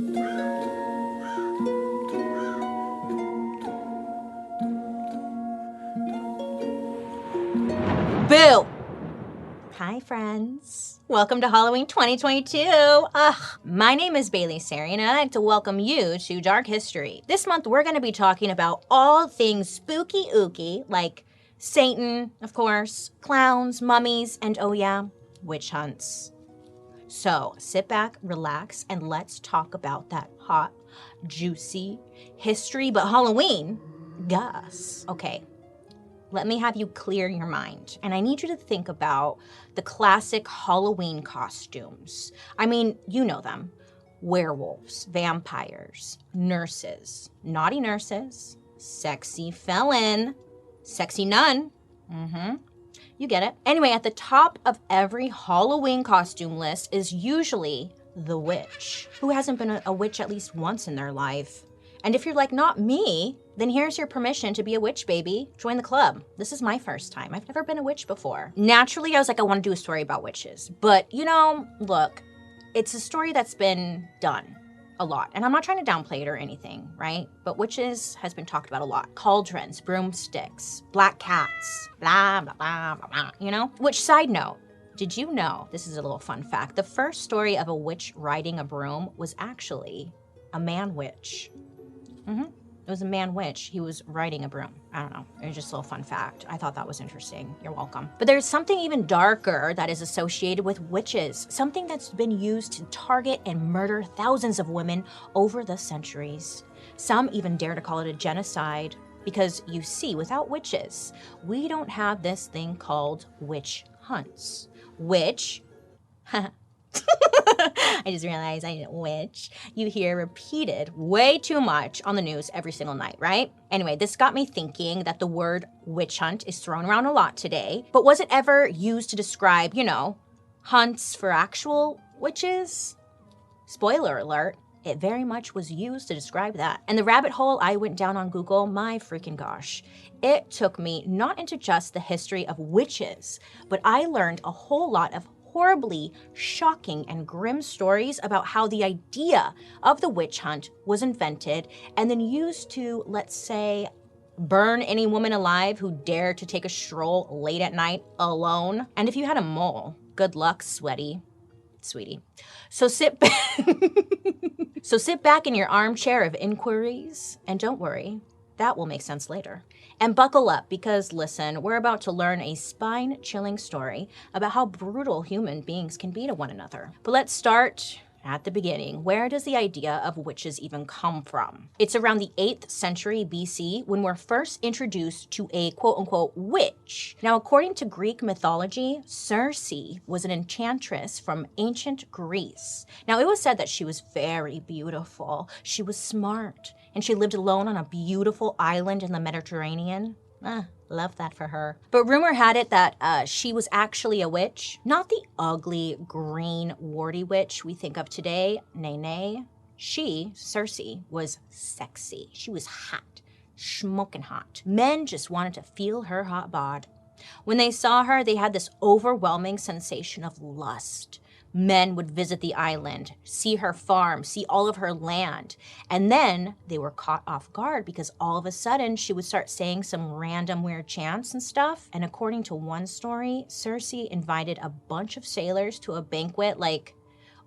Boo! Hi, friends. Welcome to Halloween 2022. My name is babbyyy Sarian, and I'd like to welcome you to Dark History. This month, we're going to be talking about all things spooky ooky, like Satan, of course, clowns, mummies, and oh yeah, witch hunts. So sit back, relax, and let's talk about that hot, juicy history, but Halloween, gus. Okay. Let me have you clear your mind. And I need you to think about the classic Halloween costumes. I mean, you know them. Werewolves, vampires, nurses, naughty nurses, sexy felon, sexy nun. You get it. Anyway, at the top of every Halloween costume list is usually the witch. Who hasn't been a witch at least once in their life? And if you're like, not me, then here's your permission to be a witch, baby. Join the club. This is my first time. I've never been a witch before. Naturally, I was like, I want to do a story about witches. But, you know, look, it's a story that's been done a lot. And I'm not trying to downplay it or anything, right? But witches has been talked about a lot. Cauldrons, broomsticks, black cats, blah, blah, blah, blah, blah, you know? Which, side note, did you know, this is a little fun fact, the first story of a witch riding a broom was actually a man witch. It was a man witch. He was riding a broom. I don't know. It was just a little fun fact. I thought that was interesting. You're welcome. But there's something even darker that is associated with witches. Something that's been used to target and murder thousands of women over the centuries. Some even dare to call it a genocide. Because you see, without witches, we don't have this thing called witch hunts. Which... I just realized I didn't witch. You hear repeated way too much on the news every single night, right? Anyway, this got me thinking that the word witch hunt is thrown around a lot today, but was it ever used to describe, you know, hunts for actual witches? Spoiler alert, it very much was used to describe that. And the rabbit hole I went down on Google, my freaking gosh. It took me not into just the history of witches, but I learned a whole lot of horribly shocking and grim stories about how the idea of the witch hunt was invented and then used to, let's say, burn any woman alive who dared to take a stroll late at night alone. And if you had a mole, good luck, sweetie. So sit back in your armchair of inquiries, and don't worry, that will make sense later. And buckle up, because listen, we're about to learn a spine-chilling story about how brutal human beings can be to one another. But let's start at the beginning. Where does the idea of witches even come from? It's around the 8th century BC when we're first introduced to a quote-unquote witch. Now, according to Greek mythology, Circe was an enchantress from ancient Greece. Now, it was said that she was very beautiful, she was smart, and she lived alone on a beautiful island in the Mediterranean. Love that for her. But rumor had it that she was actually a witch. Not the ugly, green, warty witch we think of today. Nay. She, Circe, was sexy. She was hot, smoking hot. Men just wanted to feel her hot bod. When they saw her, they had this overwhelming sensation of lust. Men would visit the island, see her farm, see all of her land, and then they were caught off guard because all of a sudden she would start saying some random weird chants and stuff. And according to one story, Circe invited a bunch of sailors to a banquet like,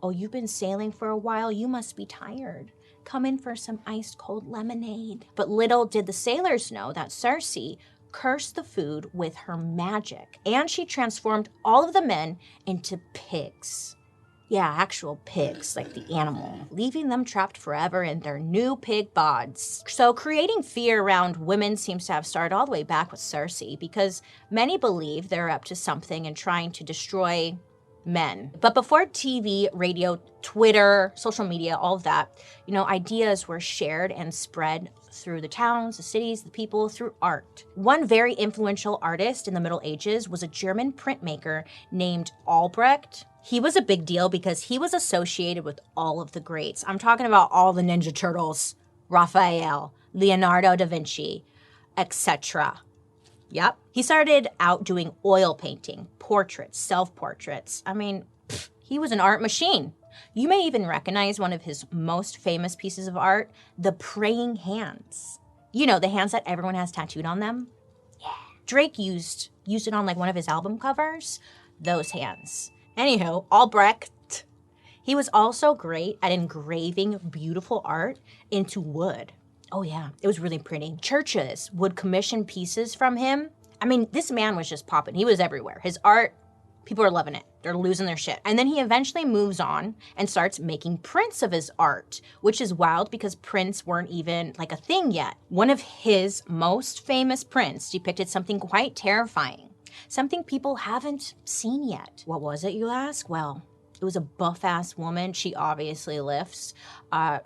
"Oh, you've been sailing for a while, you must be tired. Come in for some ice cold lemonade." But little did the sailors know that Circe cursed the food with her magic, and she transformed all of the men into pigs. Yeah, actual pigs, like the animal, leaving them trapped forever in their new pig bods. So creating fear around women seems to have started all the way back with Circe, because many believe they're up to something and trying to destroy men. But before TV, radio, Twitter, social media, all of that, you know, ideas were shared and spread through the towns, the cities, the people, through art. One very influential artist in the Middle Ages was a German printmaker named Albrecht. He was a big deal because he was associated with all of the greats. I'm talking about all the Ninja Turtles, Raphael, Leonardo da Vinci, etc. Yep. He started out doing oil painting, portraits, self-portraits. I mean, he He was an art machine. You may even recognize one of his most famous pieces of art, the praying hands. You know, the hands that everyone has tattooed on them? Yeah. Drake used it on like one of his album covers. Those hands. Anywho, Albrecht. He was also great at engraving beautiful art into wood. Oh yeah, it was really pretty. Churches would commission pieces from him. I mean, this man was just popping. He was everywhere. His art, people are loving it. They're losing their shit. And then he eventually moves on and starts making prints of his art, which is wild because prints weren't even like a thing yet. One of his most famous prints depicted something quite terrifying, something people haven't seen yet. What was it, you ask? Well, it was a buff-ass woman, she obviously lifts,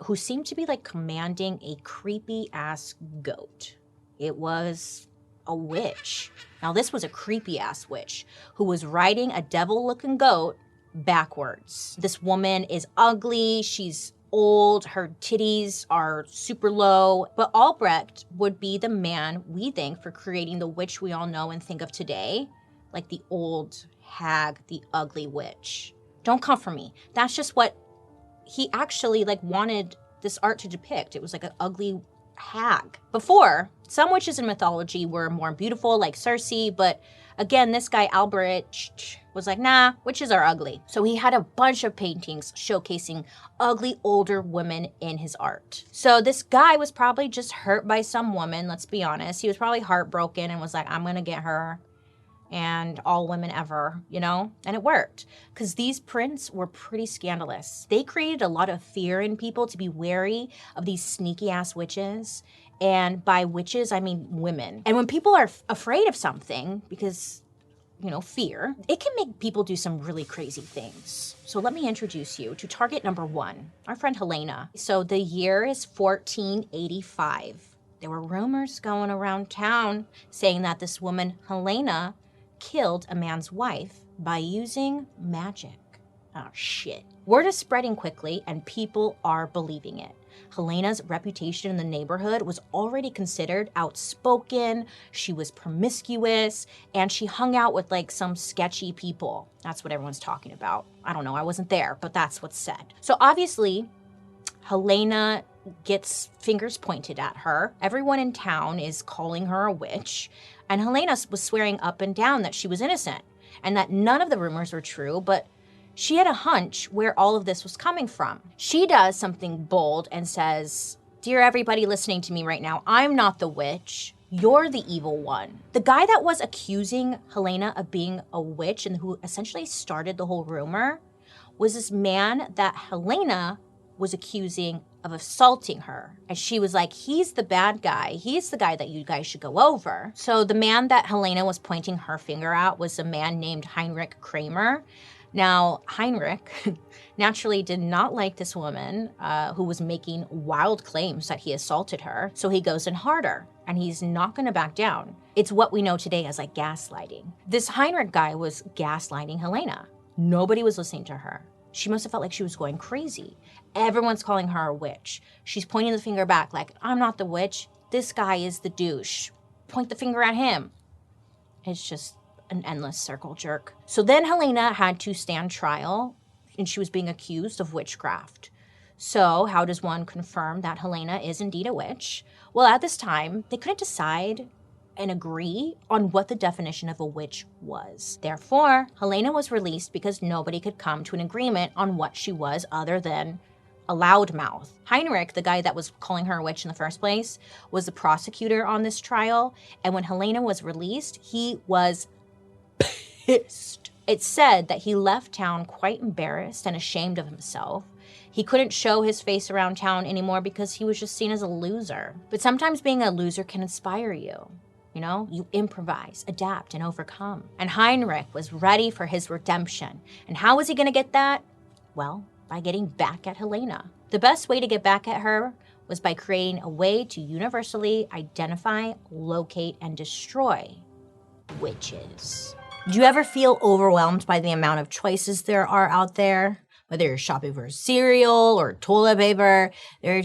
who seemed to be like commanding a creepy-ass goat. It was a witch. Now this was a creepy-ass witch who was riding a devil-looking goat backwards. This woman is ugly, she's old, her titties are super low, but Albrecht would be the man we think for creating the witch we all know and think of today, like the old hag, the ugly witch. Don't come for me. That's just what he actually like wanted this art to depict. It was like an ugly hag. Before, some witches in mythology were more beautiful, like Circe, but again, this guy Albrecht was like, nah, witches are ugly. So he had a bunch of paintings showcasing ugly older women in his art. So this guy was probably just hurt by some woman, let's be honest. He was probably heartbroken and was like, I'm gonna get her and all women ever, you know? And it worked, because these prints were pretty scandalous. They created a lot of fear in people to be wary of these sneaky-ass witches. And by witches, I mean women. And when people are afraid of something, because, you know, fear, it can make people do some really crazy things. So let me introduce you to target number 1, our friend Helena. So the year is 1485. There were rumors going around town saying that this woman, Helena, killed a man's wife by using magic. Oh shit. Word is spreading quickly and people are believing it. Helena's reputation in the neighborhood was already considered outspoken, she was promiscuous, and she hung out with like some sketchy people. That's what everyone's talking about. I don't know, I wasn't there, but that's what's said. So obviously, Helena gets fingers pointed at her. Everyone in town is calling her a witch, and Helena was swearing up and down that she was innocent and that none of the rumors were true, but she had a hunch where all of this was coming from. She does something bold and says, "Dear everybody listening to me right now, I'm not the witch. You're the evil one." The guy that was accusing Helena of being a witch and who essentially started the whole rumor was this man that Helena was accusing of assaulting her. And she was like, he's the bad guy. He's the guy that you guys should go over. So the man that Helena was pointing her finger at was a man named Heinrich Kramer. Now, Heinrich naturally did not like this woman who was making wild claims that he assaulted her. So he goes in harder and he's not gonna back down. It's what we know today as like gaslighting. This Heinrich guy was gaslighting Helena. Nobody was listening to her. She must have felt like she was going crazy. Everyone's calling her a witch. She's pointing the finger back like, I'm not the witch. This guy is the douche. Point the finger at him. It's just an endless circle jerk. So then Helena had to stand trial and she was being accused of witchcraft. So how does one confirm that Helena is indeed a witch? Well, at this time, they couldn't decide and agree on what the definition of a witch was. Therefore, Helena was released because nobody could come to an agreement on what she was other than a loudmouth. Heinrich, the guy that was calling her a witch in the first place, was the prosecutor on this trial, and when Helena was released, he was pissed. It's said that he left town quite embarrassed and ashamed of himself. He couldn't show his face around town anymore because he was just seen as a loser. But sometimes being a loser can inspire you. You know, you improvise, adapt, and overcome. And Heinrich was ready for his redemption. And how was he gonna get that? Well, by getting back at Helena. The best way to get back at her was by creating a way to universally identify, locate, and destroy witches. Do you ever feel overwhelmed by the amount of choices there are out there? Whether you're shopping for cereal or toilet paper, there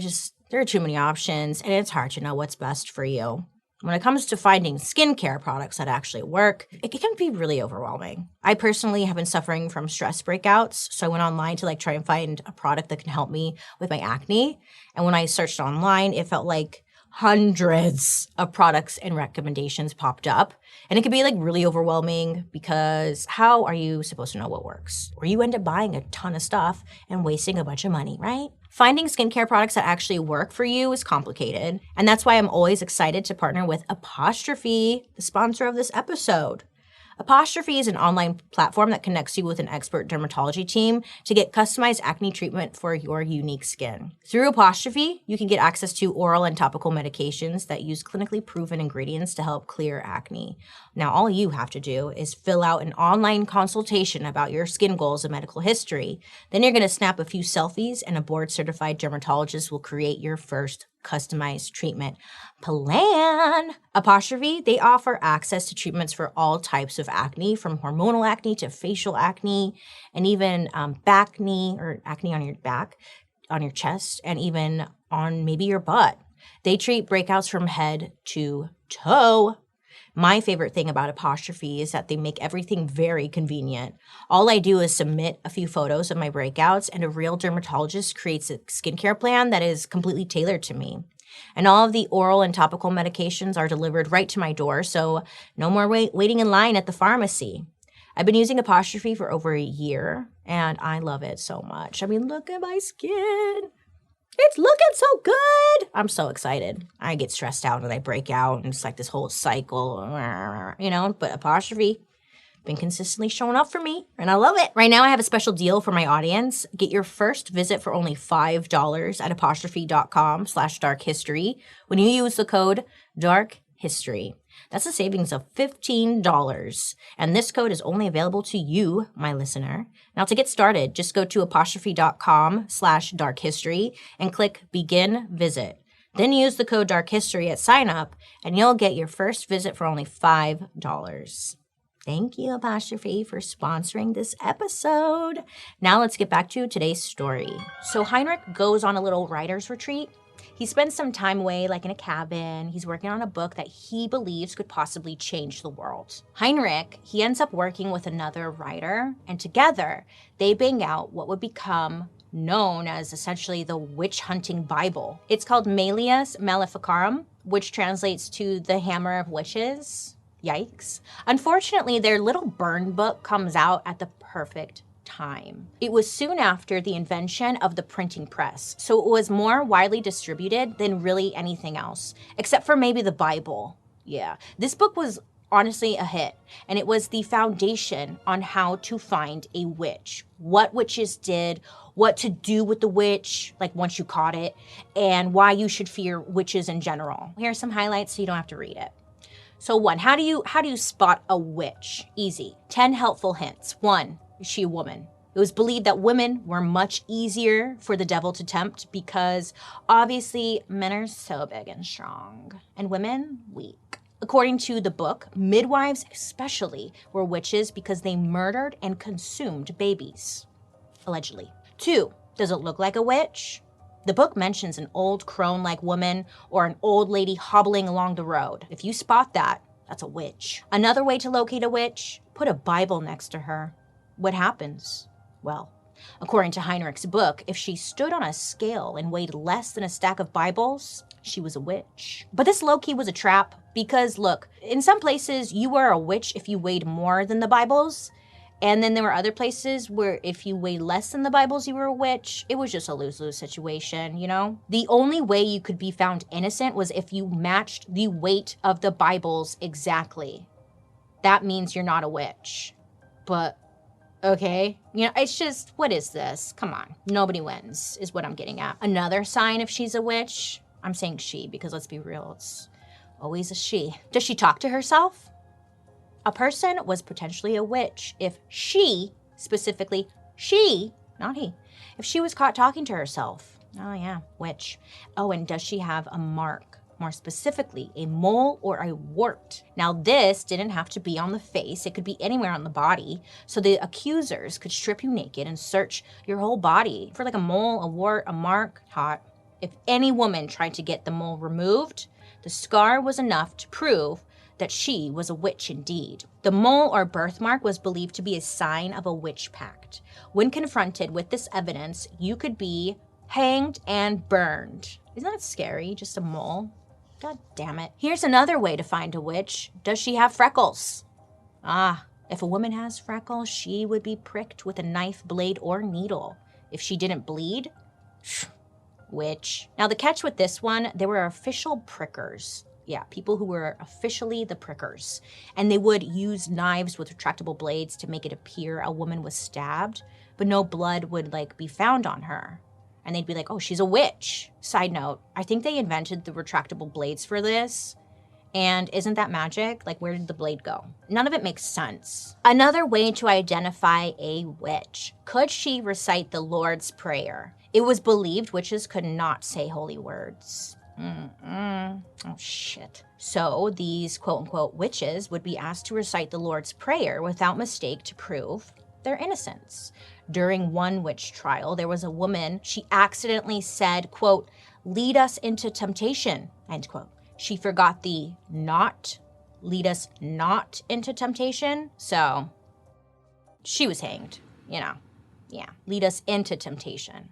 are too many options, and it's hard to know what's best for you. When it comes to finding skincare products that actually work, it can be really overwhelming. I personally have been suffering from stress breakouts, so I went online to try and find a product that can help me with my acne. And when I searched online, it felt like hundreds of products and recommendations popped up. And it could be really overwhelming because how are you supposed to know what works? Or you end up buying a ton of stuff and wasting a bunch of money, right? Finding skincare products that actually work for you is complicated. And that's why I'm always excited to partner with Apostrophe, the sponsor of this episode. Apostrophe is an online platform that connects you with an expert dermatology team to get customized acne treatment for your unique skin. Through Apostrophe, you can get access to oral and topical medications that use clinically proven ingredients to help clear acne. Now, all you have to do is fill out an online consultation about your skin goals and medical history. Then you're going to snap a few selfies and a board-certified dermatologist will create your first customized treatment plan. Apostrophe, they offer access to treatments for all types of acne, from hormonal acne to facial acne, and even back knee or acne on your back, on your chest, and even on maybe your butt. They treat breakouts from head to toe. My favorite thing about Apostrophe is that they make everything very convenient. All I do is submit a few photos of my breakouts, and a real dermatologist creates a skincare plan that is completely tailored to me. And all of the oral and topical medications are delivered right to my door, so no more waiting in line at the pharmacy. I've been using Apostrophe for over a year, and I love it so much. I mean, look at my skin. It's looking so good. I'm so excited. I get stressed out and I break out, and it's this whole cycle, but Apostrophe been consistently showing up for me, and I love it. Right now, I have a special deal for my audience. Get your first visit for only $5 at apostrophe.com/darkhistory when you use the code DARKHISTORY. That's a savings of $15, and this code is only available to you, my listener. Now, to get started, just go to apostrophe.com/darkhistory and click Begin Visit. Then use the code DARKHISTORY at sign up, and you'll get your first visit for only $5. Thank you, Apostrophe, for sponsoring this episode. Now let's get back to today's story. So Heinrich goes on a little writer's retreat. He spends some time away, in a cabin. He's working on a book that he believes could possibly change the world. Heinrich, he ends up working with another writer, and together they bang out what would become known as essentially the witch-hunting Bible. It's called MALLEUS Maleficarum, which translates to the Hammer of Witches. Yikes. Unfortunately, their little burn book comes out at the perfect time. It was soon after the invention of the printing press, so it was more widely distributed than really anything else, except for maybe the Bible. Yeah, this book was honestly a hit, and it was the foundation on how to find a witch, what witches did, what to do with the witch, once you caught it, and why you should fear witches in general. Here are some highlights so you don't have to read it. So 1, how do you spot a witch? Easy. 10 helpful hints. 1, is she a woman? It was believed that women were much easier for the devil to tempt because obviously men are so big and strong and women weak. According to the book, midwives especially were witches because they murdered and consumed babies, allegedly. 2, does it look like a witch? The book mentions an old crone-like woman or an old lady hobbling along the road. If you spot that, that's a witch. Another way to locate a witch, put a Bible next to her. What happens? Well, according to Heinrich's book, if she stood on a scale and weighed less than a stack of Bibles, she was a witch. But this low-key was a trap because, look, in some places you were a witch if you weighed more than the Bibles. And then there were other places where if you weighed less than the Bibles, you were a witch. It was just a lose-lose situation, The only way you could be found innocent was if you matched the weight of the Bibles exactly. That means you're not a witch. But, okay. It's just, what is this? Come on. Nobody wins, is what I'm getting at. Another sign if she's a witch, I'm saying she, because let's be real, it's always a she. Does she talk to herself? A person was potentially a witch if she, specifically she, not he, if she was caught talking to herself. Oh yeah, witch. Oh, and does she have a mark? More specifically, a mole or a wart. Now this didn't have to be on the face. It could be anywhere on the body. So the accusers could strip you naked and search your whole body for a mole, a wart, a mark. Hot. If any woman tried to get the mole removed, The scar was enough to prove that she was a witch indeed. The mole or birthmark was believed to be a sign of a witch pact. When confronted with this evidence, you could be hanged and burned. Isn't that scary? Just a mole? God damn it. Here's another way to find a witch. Does she have freckles? Ah, if a woman has freckles, she would be pricked with a knife, blade, or needle. If she didn't bleed, witch. Now the catch with this one, there were official prickers. Yeah, people who were officially the prickers. And they would use knives with retractable blades to make it appear a woman was stabbed, but no blood would be found on her. And they'd be like, oh, she's a witch. Side note, I think they invented the retractable blades for this. And isn't that magic? Where did the blade go? None of it makes sense. Another way to identify a witch. Could she recite the Lord's Prayer? It was believed witches could not say holy words. Oh, shit. So these quote-unquote witches would be asked to recite the Lord's Prayer without mistake to prove their innocence. During one witch trial, there was a woman, she accidentally said, quote, lead us into temptation, end quote. She forgot the not, lead us not into temptation. So she was hanged, Yeah, lead us into temptation.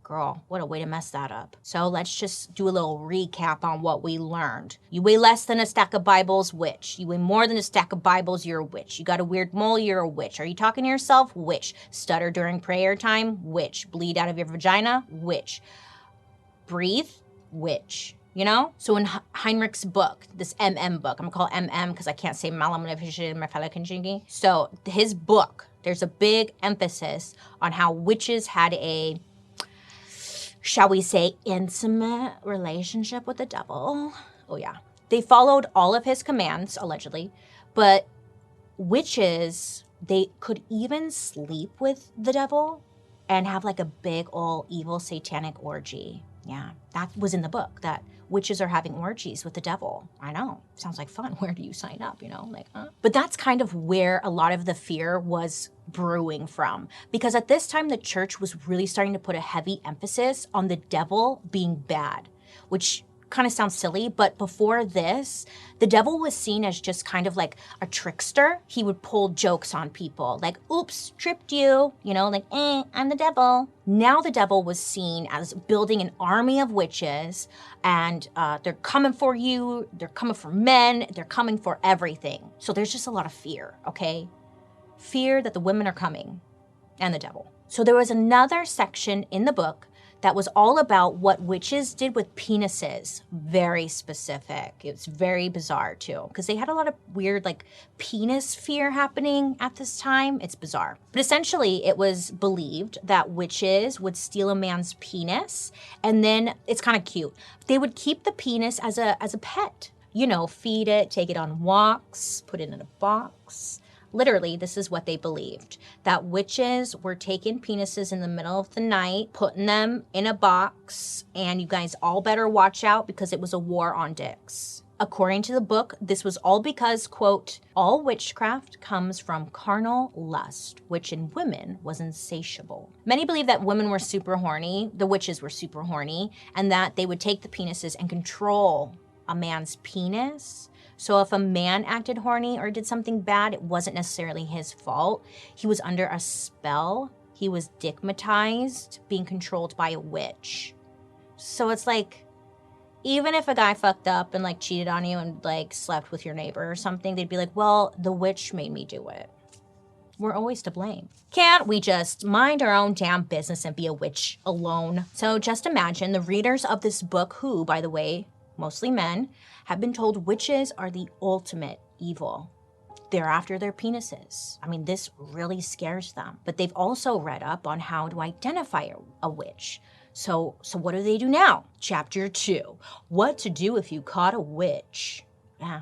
Girl, what a way to mess that up. So let's just do a little recap on what we learned. You weigh less than a stack of Bibles, witch. You weigh more than a stack of Bibles, you're a witch. You got a weird mole, you're a witch. Are you talking to yourself? Witch. Stutter during prayer time? Witch. Bleed out of your vagina? Witch. Breathe? Witch. So in Heinrich's book, this MM book, I'm gonna call it MM because I can't say Malefficarum. So his book, there's a big emphasis on how witches had a, shall we say, intimate relationship with the devil. Oh yeah. They followed all of his commands, allegedly, but witches, they could even sleep with the devil and have a big old evil satanic orgy. Yeah, that was in the book, that witches are having orgies with the devil. I know, sounds like fun. Where do you sign up, But that's kind of where a lot of the fear was brewing from. Because at this time, the church was really starting to put a heavy emphasis on the devil being bad, which kind of sounds silly, but before this, the devil was seen as just kind of like a trickster. He would pull jokes on people, oops, tripped you, I'm the devil. Now the devil was seen as building an army of witches, and they're coming for you, they're coming for men, they're coming for everything. So there's just a lot of fear, okay? Fear that the women are coming, and the devil. So there was another section in the book that was all about what witches did with penises. Very specific. It's very bizarre too, because they had a lot of weird penis fear happening at this time. It's bizarre. But essentially it was believed that witches would steal a man's penis, and then it's kind of cute. They would keep the penis as a pet. Feed it, take it on walks, put it in a box. Literally, this is what they believed, that witches were taking penises in the middle of the night, putting them in a box, and you guys all better watch out because it was a war on dicks. According to the book, this was all because, quote, all witchcraft comes from carnal lust, which in women was insatiable. Many believe that women were super horny, the witches were super horny, and that they would take the penises and control a man's penis. So if a man acted horny or did something bad, it wasn't necessarily his fault. He was under a spell. He was digmatized, being controlled by a witch. So it's even if a guy fucked up and cheated on you and slept with your neighbor or something, they'd be like, well, the witch made me do it. We're always to blame. Can't we just mind our own damn business and be a witch alone? So just imagine the readers of this book who, by the way, mostly men, have been told witches are the ultimate evil. They're after their penises. I mean, this really scares them. But they've also read up on how to identify a witch. So what do they do now? Chapter 2, what to do if you caught a witch. Yeah,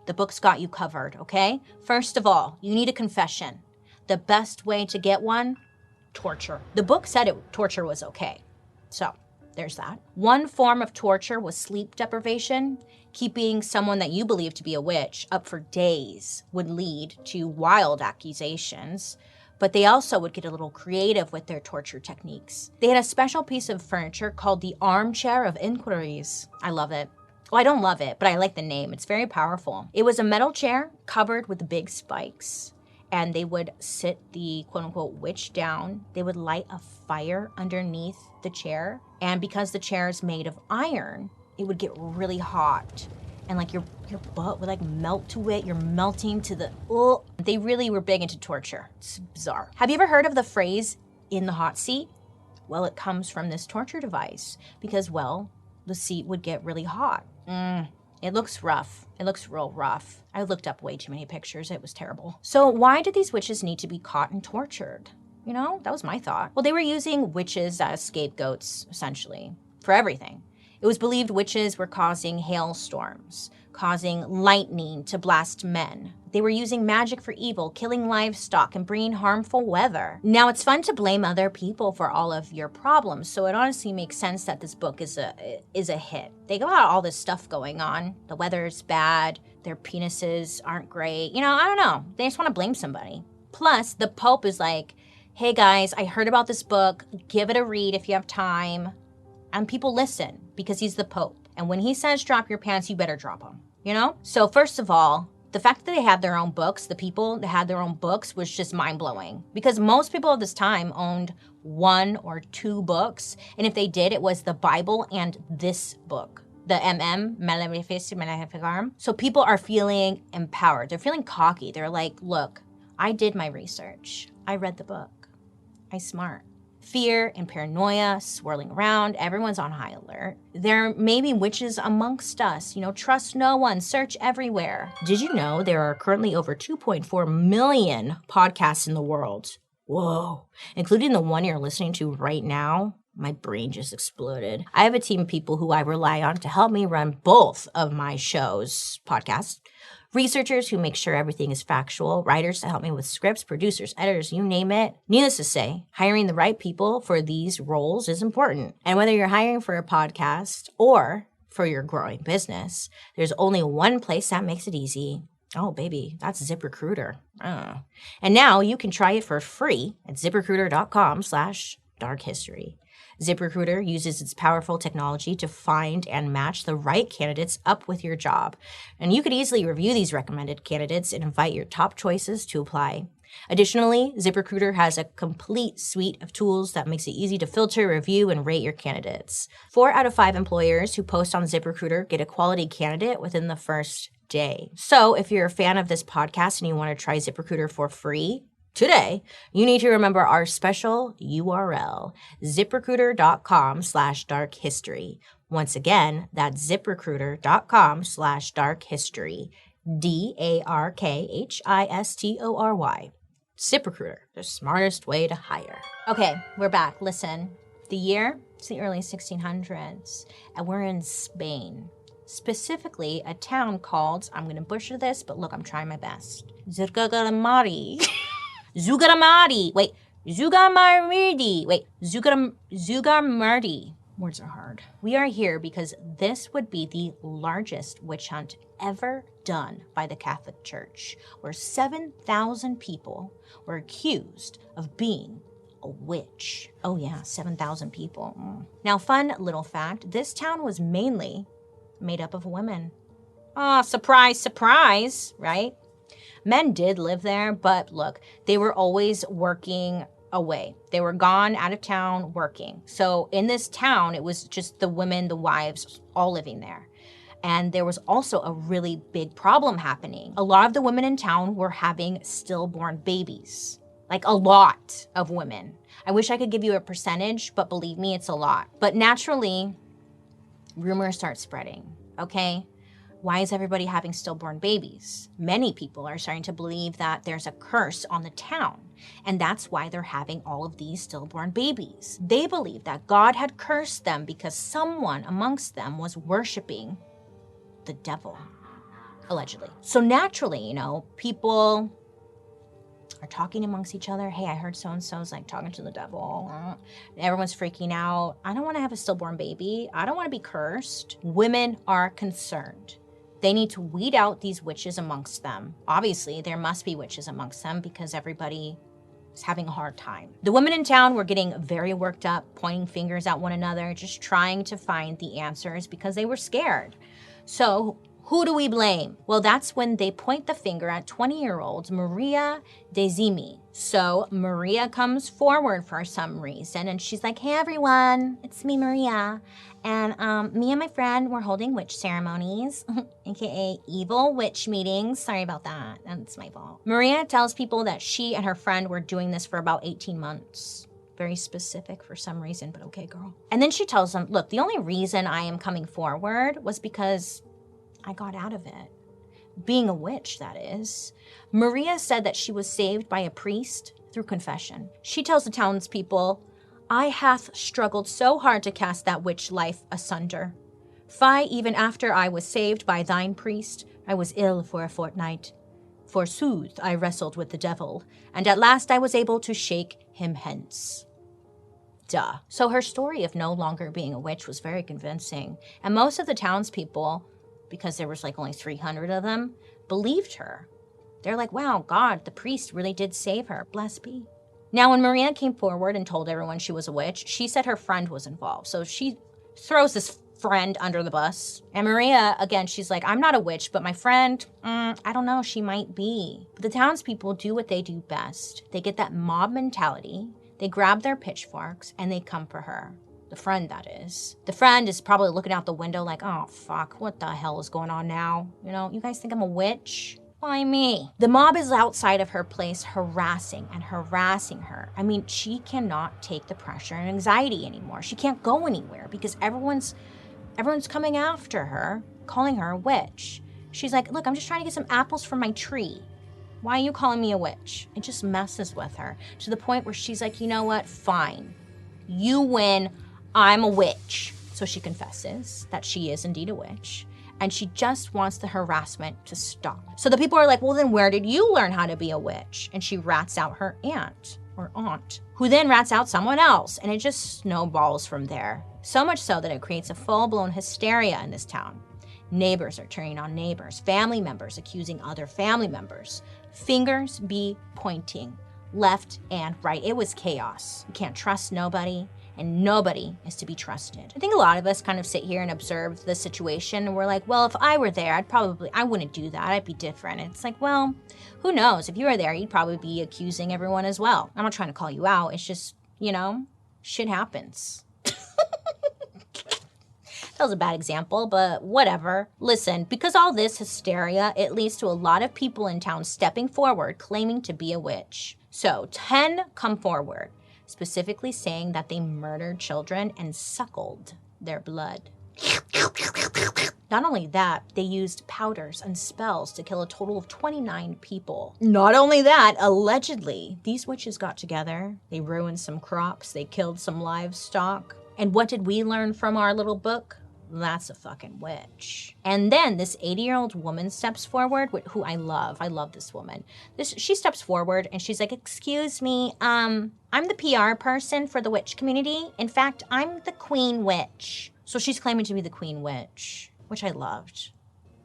the book's got you covered, okay? First of all, you need a confession. The best way to get one, torture. The book said torture was okay. So there's that. One form of torture was sleep deprivation. Keeping someone that you believe to be a witch up for days would lead to wild accusations, but they also would get a little creative with their torture techniques. They had a special piece of furniture called the armchair of inquiries. I love it. Oh, I don't love it, but I like the name. It's very powerful. It was a metal chair covered with big spikes, and they would sit the quote-unquote witch down. They would light a fire underneath the chair, and because the chair is made of iron, it would get really hot, and like your butt would like melt to it. You're melting to the, oh. They really were big into torture. It's bizarre. Have you ever heard of the phrase, in the hot seat? Well, it comes from this torture device because, well, the seat would get really hot. It looks rough. It looks real rough. I looked up way too many pictures. It was terrible. So why did these witches need to be caught and tortured? You know, that was my thought. Well, they were using witches as scapegoats, essentially, for everything. It was believed witches were causing hailstorms, causing lightning to blast men. They were using magic for evil, killing livestock, and bringing harmful weather. Now, it's fun to blame other people for all of your problems, so it honestly makes sense that this book is a hit. They got all this stuff going on. The weather's bad, their penises aren't great. You know, I don't know. They just want to blame somebody. Plus, the Pope is like, hey guys, I heard about this book. Give it a read if you have time. And people listen because he's the Pope. And when he says drop your pants, you better drop them, you know? So first of all, the fact that they had their own books, the people that had their own books was just mind-blowing. Because most people at this time owned 1 or 2 books. And if they did, it was the Bible and this book, the MALEFICARUM. So people are feeling empowered. They're feeling cocky. They're like, look, I did my research. I read the book. I'm smart. Fear and paranoia swirling around. Everyone's on high alert. There may be witches amongst us. You know, trust no one. Search everywhere. Did you know there are currently over 2.4 million podcasts in the world? Whoa. Including the one you're listening to right now. My brain just exploded. I have a team of people who I rely on to help me run both of my shows, podcasts. Researchers who make sure everything is factual, writers to help me with scripts, producers, editors, you name it. Needless to say, hiring the right people for these roles is important. And whether you're hiring for a podcast or for your growing business, there's only one place that makes it easy. Oh, baby, that's ZipRecruiter. And now you can try it for free at ZipRecruiter.com/darkhistory. ZipRecruiter uses its powerful technology to find and match the right candidates up with your job. And you could easily review these recommended candidates and invite your top choices to apply. Additionally, ZipRecruiter has a complete suite of tools that makes it easy to filter, review, and rate your candidates. 4 out of 5 employers who post on ZipRecruiter get a quality candidate within the first day. So if you're a fan of this podcast and you want to try ZipRecruiter for free, today, you need to remember our special URL, ZipRecruiter.com/darkhistory. Once again, that's ZipRecruiter.com/darkhistory. DARKHISTORY. ZipRecruiter, the smartest way to hire. Okay, we're back. Listen, the year is the early 1600s, and we're in Spain. Specifically, a town called, I'm going to butcher this, but look, I'm trying my best. ZUGARMURDI. ZUGARMURDI. Words are hard. We are here because this would be the largest witch hunt ever done by the Catholic Church, where 7,000 people were accused of being a witch. Oh yeah, 7,000 people. Now, fun little fact, this town was mainly made up of women. Ah, surprise, surprise, right? Men did live there, but look, they were always working away. They were gone out of town working. So in this town, it was just the women, the wives, all living there. And there was also a really big problem happening. A lot of the women in town were having stillborn babies. Like a lot of women. I wish I could give you a percentage, but believe me, it's a lot. But naturally, rumors start spreading, okay? Why is everybody having stillborn babies? Many people are starting to believe that there's a curse on the town, and that's why they're having all of these stillborn babies. They believe that God had cursed them because someone amongst them was worshiping the devil, allegedly. So naturally, you know, people are talking amongst each other. Hey, I heard so-and-so's like talking to the devil. Everyone's freaking out. I don't want to have a stillborn baby. I don't want to be cursed. Women are concerned. They need to weed out these witches amongst them. Obviously, there must be witches amongst them because everybody is having a hard time. The women in town were getting very worked up, pointing fingers at one another, just trying to find the answers because they were scared. So who do we blame? Well, that's when they point the finger at 20-year-old Maria Dezimi. So Maria comes forward for some reason, and she's like, hey, everyone, it's me, Maria. And me and my friend were holding witch ceremonies, aka evil witch meetings. Sorry about that. That's my fault. Maria tells people that she and her friend were doing this for about 18 months. Very specific for some reason, but okay, girl. And then she tells them, look, the only reason I am coming forward was because I got out of it. Being a witch, that is. Maria said that she was saved by a priest through confession. She tells the townspeople, I hath struggled so hard to cast that witch life asunder. Fie, even after I was saved by thine priest, I was ill for a fortnight. Forsooth, I wrestled with the devil, and at last I was able to shake him hence. Duh. So her story of no longer being a witch was very convincing, and most of the townspeople, because there was like only 300 of them, believed her. They're like, wow, God, the priest really did save her. Blessed be. Now, when Maria came forward and told everyone she was a witch, she said her friend was involved. So she throws this friend under the bus. And Maria, again, she's like, I'm not a witch, but my friend, I don't know, she might be. But the townspeople do what they do best. They get that mob mentality. They grab their pitchforks and they come for her. The friend, that is. The friend is probably looking out the window like, oh, fuck, what the hell is going on now? You know, you guys think I'm a witch? Why me? The mob is outside of her place harassing and harassing her. I mean, she cannot take the pressure and anxiety anymore. She can't go anywhere because everyone's coming after her, calling her a witch. She's like, look, I'm just trying to get some apples from my tree. Why are you calling me a witch? It just messes with her to the point where she's like, you know what? Fine. You win. I'm a witch. So she confesses that she is indeed a witch, and she just wants the harassment to stop. So the people are like, well, then where did you learn how to be a witch? And she rats out her aunt, who then rats out someone else, and it just snowballs from there. So much so that it creates a full-blown hysteria in this town. Neighbors are turning on neighbors, family members accusing other family members. Fingers be pointing left and right. It was chaos. You can't trust nobody, and nobody is to be trusted. I think a lot of us kind of sit here and observe the situation, and we're like, well, if I were there, I wouldn't do that. I'd be different. And it's like, well, who knows? If you were there, you'd probably be accusing everyone as well. I'm not trying to call you out. It's just, you know, shit happens. That was a bad example, but whatever. Listen, because all this hysteria, it leads to a lot of people in town stepping forward, claiming to be a witch. So 10 come forward, specifically saying that they murdered children and suckled their blood. Not only that, they used powders and spells to kill a total of 29 people. Not only that, allegedly, these witches got together, they ruined some crops, they killed some livestock. And what did we learn from our little book? That's a fucking witch. And then this 80-year-old woman steps forward, who I love. I love this woman. She steps forward and she's like, excuse me, I'm the PR person for the witch community. In fact, I'm the queen witch. So she's claiming to be the queen witch, which I loved.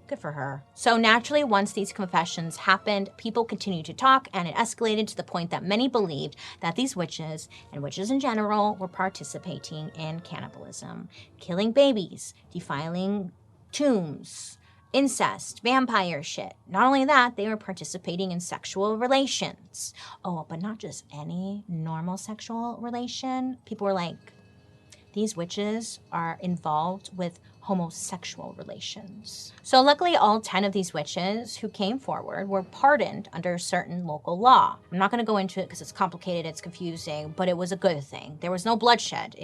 Good for her. So naturally, once these confessions happened, people continued to talk, and it escalated to the point that many believed that these witches, and witches in general, were participating in cannibalism, killing babies, defiling tombs, incest, vampire shit. Not only that, they were participating in sexual relations. Oh, but not just any normal sexual relation. People were like, these witches are involved with homosexual relations. So luckily, all 10 of these witches who came forward were pardoned under certain local law. I'm not gonna go into it because it's complicated, it's confusing, but it was a good thing. There was no bloodshed.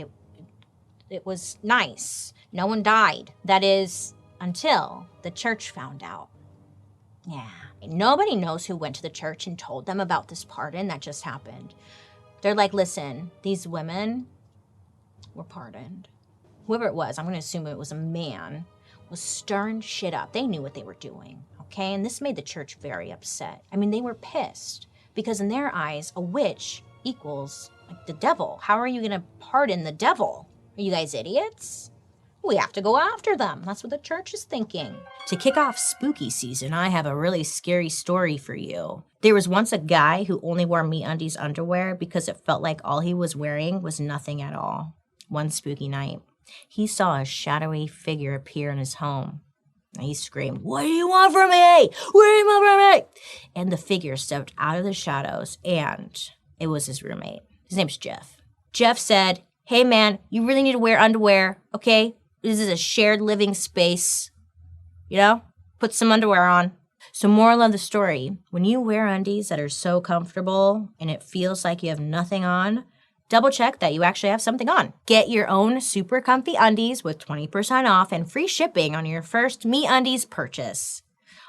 It was nice. No one died. That is, until the church found out. Yeah. Nobody knows who went to the church and told them about this pardon that just happened. They're like, listen, these women were pardoned. Whoever it was, I'm going to assume it was a man, was stirring shit up. They knew what they were doing, okay? And this made the church very upset. I mean, they were pissed because in their eyes, a witch equals like the devil. How are you going to pardon the devil? Are you guys idiots? We have to go after them. That's what the church is thinking. To kick off spooky season, I have a really scary story for you. There was once a guy who only wore MeUndies underwear because it felt like all he was wearing was nothing at all. One spooky night, he saw a shadowy figure appear in his home. And he screamed, "What do you want from me? What do you want from me?" And the figure stepped out of the shadows, and it was his roommate. His name's Jeff. Jeff said, "Hey man, you really need to wear underwear, okay? This is a shared living space. You know? Put some underwear on." So moral of the story, when you wear undies that are so comfortable and it feels like you have nothing on, double check that you actually have something on. Get your own super comfy undies with 20% off and free shipping on your first MeUndies purchase.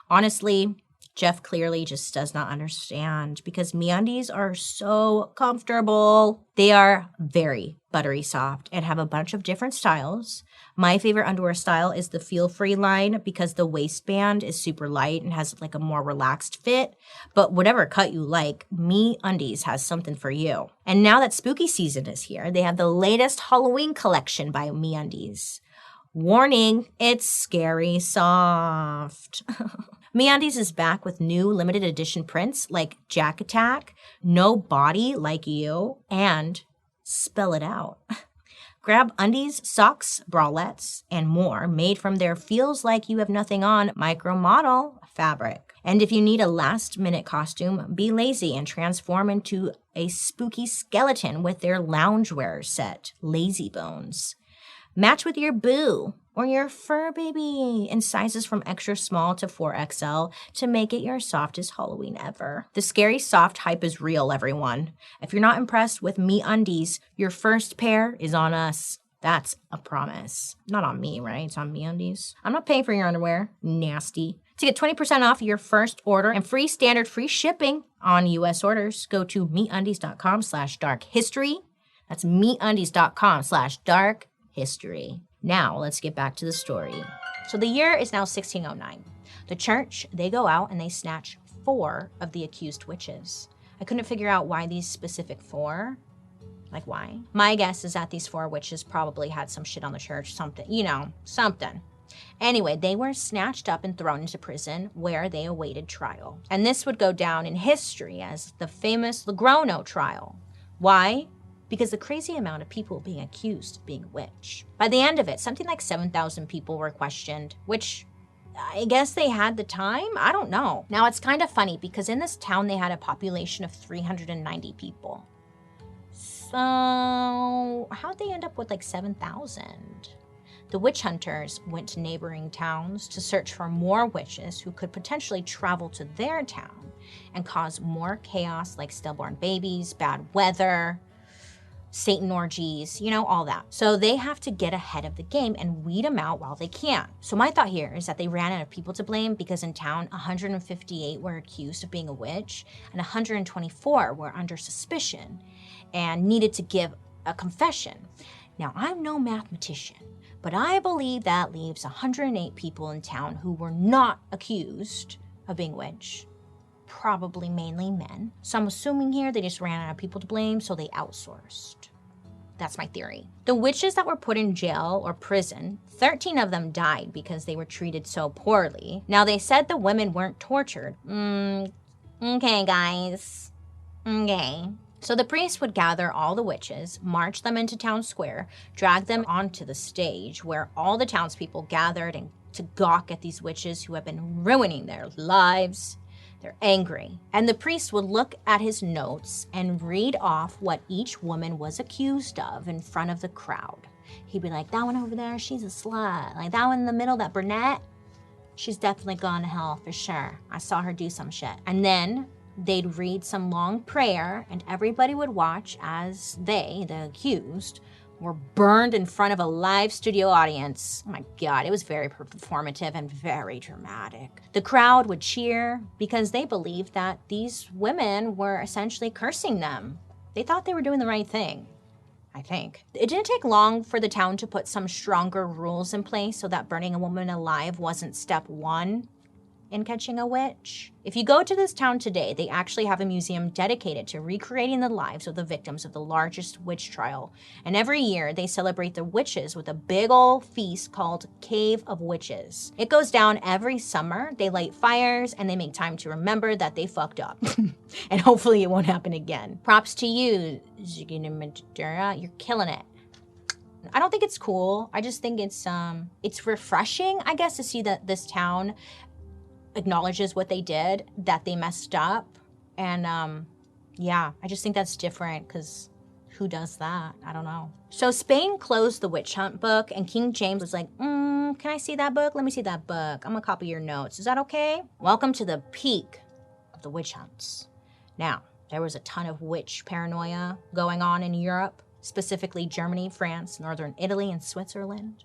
Honestly, Jeff clearly just does not understand because MeUndies are so comfortable. They are very buttery soft and have a bunch of different styles. My favorite underwear style is the Feel Free line because the waistband is super light and has like a more relaxed fit. But whatever cut you like, MeUndies has something for you. And now that spooky season is here, they have the latest Halloween collection by MeUndies. Warning, it's scary soft. MeUndies is back with new limited edition prints like Jack Attack, No Body Like You, and Spell It Out. Grab undies, socks, bralettes, and more made from their Feels Like You Have Nothing On micro model fabric. And if you need a last-minute costume, be lazy and transform into a spooky skeleton with their loungewear set, Lazy Bones. Match with your boo or your fur baby in sizes from extra small to 4XL to make it your softest Halloween ever. The scary soft hype is real, everyone. If you're not impressed with MeUndies, your first pair is on us. That's a promise. Not on me, right? It's on MeUndies. I'm not paying for your underwear. Nasty. To get 20% off your first order and free shipping on US orders, go to MeUndies.com/darkhistory. That's MeUndies.com/darkhistory. Now, let's get back to the story. So the year is now 1609. The church, they go out and they snatch 4 of the accused witches. I couldn't figure out why these specific 4. Like, why? My guess is that these 4 witches probably had some shit on the church, something, something. Anyway, they were snatched up and thrown into prison where they awaited trial. And this would go down in history as the famous Logrono trial. Why? Because the crazy amount of people being accused of being a witch. By the end of it, something like 7,000 people were questioned, which I guess they had the time? I don't know. Now, it's kind of funny because in this town, they had a population of 390 people. So how'd they end up with like 7,000? The witch hunters went to neighboring towns to search for more witches who could potentially travel to their town and cause more chaos like stillborn babies, bad weather, Satan orgies, all that. So they have to get ahead of the game and weed them out while they can. So my thought here is that they ran out of people to blame because in town, 158 were accused of being a witch and 124 were under suspicion and needed to give a confession. Now, I'm no mathematician, but I believe that leaves 108 people in town who were not accused of being a witch. Probably mainly men. So I'm assuming here they just ran out of people to blame, so they outsourced. That's my theory. The witches that were put in jail or prison, 13 of them died because they were treated so poorly. Now, they said the women weren't tortured. Okay, guys. Okay. So the priest would gather all the witches, march them into town square, drag them onto the stage where all the townspeople gathered and to gawk at these witches who have been ruining their lives. They're angry. And the priest would look at his notes and read off what each woman was accused of in front of the crowd. He'd be like, that one over there, she's a slut. Like that one in the middle, that brunette, she's definitely gone to hell for sure. I saw her do some shit. And then they'd read some long prayer and everybody would watch as they, the accused, were burned in front of a live studio audience. Oh my God, it was very performative and very dramatic. The crowd would cheer because they believed that these women were essentially cursing them. They thought they were doing the right thing, I think. It didn't take long for the town to put some stronger rules in place so that burning a woman alive wasn't step 1 in catching a witch. If you go to this town today, they actually have a museum dedicated to recreating the lives of the victims of the largest witch trial. And every year they celebrate the witches with a big old feast called Cave of Witches. It goes down every summer. They light fires and they make time to remember that they fucked up. And hopefully it won't happen again. Props to you, ZUGARMURDI. You're killing it. I don't think it's cool. I just think it's refreshing, I guess, to see that this town acknowledges what they did, that they messed up. And yeah, I just think that's different because who does that? I don't know. So Spain closed the witch hunt book and King James was like, can I see that book? Let me see that book. I'm gonna copy your notes. Is that okay? Welcome to the peak of the witch hunts. Now, there was a ton of witch paranoia going on in Europe, specifically Germany, France, Northern Italy, and Switzerland.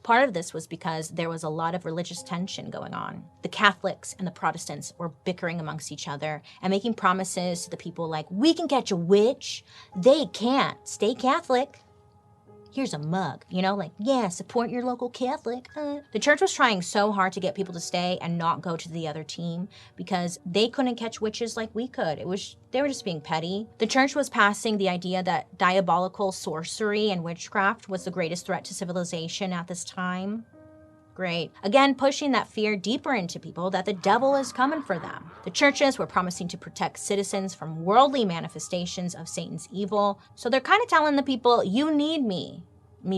Part of this was because there was a lot of religious tension going on. The Catholics and the Protestants were bickering amongst each other and making promises to the people like, we can catch a witch. They can't. Stay Catholic. Here's a mug, you know, like, yeah, support your local Catholic. The church was trying so hard to get people to stay and not go to the other team because they couldn't catch witches like we could. They were just being petty. The church was passing the idea that diabolical sorcery and witchcraft was the greatest threat to civilization at this time. Great. Again, pushing that fear deeper into people that the devil is coming for them. The churches were promising to protect citizens from worldly manifestations of Satan's evil. So they're kind of telling the people, you need me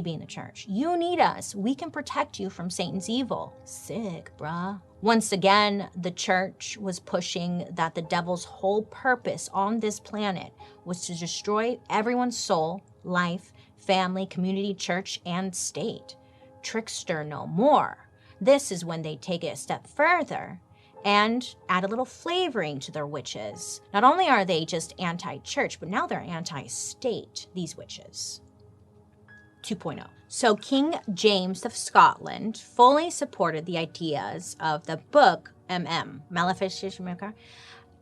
being the church. You need us. We can protect you from Satan's evil. Sick, bruh. Once again, the church was pushing that the devil's whole purpose on this planet was to destroy everyone's soul, life, family, community, church, and state. Trickster no more. This is when they take it a step further and add a little flavoring to their witches. Not only are they just anti-church, but now they're anti-state, these witches. 2.0. So King James of Scotland fully supported the ideas of the book Maleficarum,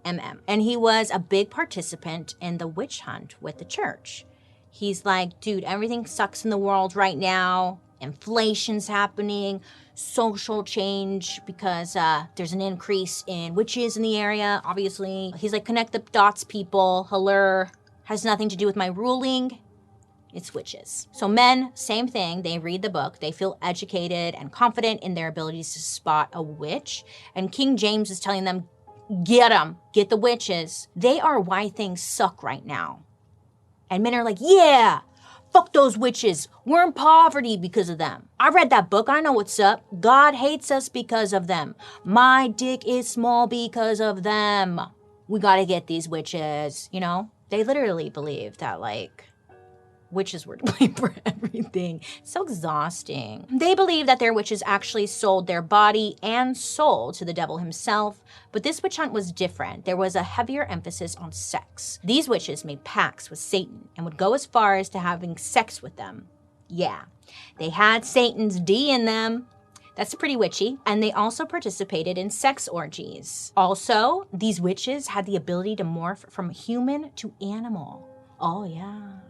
and he was a big participant in the witch hunt with the church. He's like, dude, everything sucks in the world right now. Inflation's happening, social change because there's an increase in witches in the area, obviously. He's like, connect the dots, people. HELENA has nothing to do with my ruling. It's witches. So men, same thing. They read the book. They feel educated and confident in their abilities to spot a witch. And King James is telling them, get them. Get the witches. They are why things suck right now. And men are like, yeah. Fuck those witches. We're in poverty because of them. I read that book. I know what's up. God hates us because of them. My dick is small because of them. We gotta get these witches, you know? They literally believe that, like, witches were to blame for everything. So exhausting. They believe that their witches actually sold their body and soul to the devil himself, but this witch hunt was different. There was a heavier emphasis on sex. These witches made pacts with Satan and would go as far as to having sex with them. Yeah, they had Satan's D in them. That's pretty witchy. And they also participated in sex orgies. Also, these witches had the ability to morph from human to animal. Oh yeah.